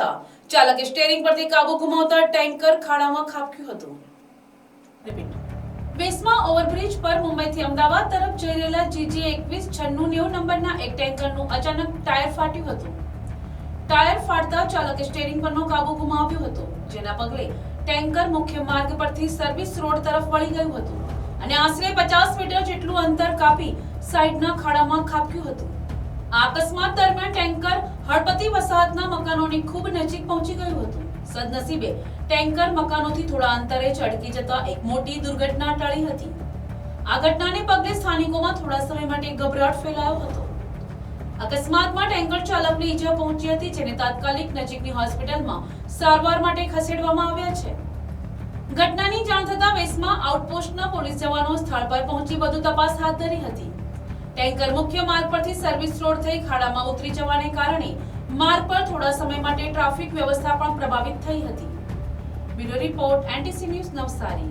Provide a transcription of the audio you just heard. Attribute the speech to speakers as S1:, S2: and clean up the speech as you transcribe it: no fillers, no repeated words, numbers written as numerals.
S1: ફાટતા ચાલકે સ્ટીયરિંગ પરથી કાબુ ગુમાવતા ટેન્કર ખાડામાં ખાબક્યું હતું। વેસમા ઓવરબ્રિજ પર મુંબઈથી અમદાવાદ તરફ જઈ રહેલા GJ 219690 નંબરના એક ટેન્કરનું અચાનક ટાયર ફાટ્યું હતું। ટાયર ફાટતા ચાલકે સ્ટીયરિંગ પરનો કાબુ ગુમાવ્યો હતો, જેના પગલે ટેન્કર મુખ્ય માર્ગ પરથી સર્વિસ રોડ તરફ વળી ગયું હતું અને આશરે 50 મીટર જેટલું અંતર કાપી સાઈડના ખાડામાં ખાબક્યું હતું। આ અકસ્માત દરમિયાન ટેન્કર હળપતિ વસાહતના મકાનોની ખૂબ નજીક પહોંચી ગયું હતું। સદનસીબે ટેન્કર મકાનોથી થોડા અંતરે જ અટકી જતા એક મોટી દુર્ઘટના ટળી હતી। આ ઘટનાને પગલે સ્થાનિકોમાં થોડા સમય માટે ગભરાટ ફેલાયો હતો। અકસ્માતમાં ટેન્કર ચાલકને ઈજા પહોંચી હતી, જેને તાત્કાલિક નજીકની હોસ્પિટલમાં સારવાર માટે ખસેડવામાં આવ્યા છે। ઘટનાની જાણ થતાં વેસમા આઉટપોસ્ટના પોલીસ જવાનો સ્થળ પર પહોંચી વધુ તપાસ હાથ ધરી હતી। ટેન્કર મુખ્ય માર્ગ પરથી સર્વિસ રોડ થઈ ખાડામાં ઉતરી જવાને કારણે માર્ગ પર થોડા સમય માટે ટ્રાફિક વ્યવસ્થા પણ પ્રભાવિત થઈ હતી। Bureau report NTC news Navsari.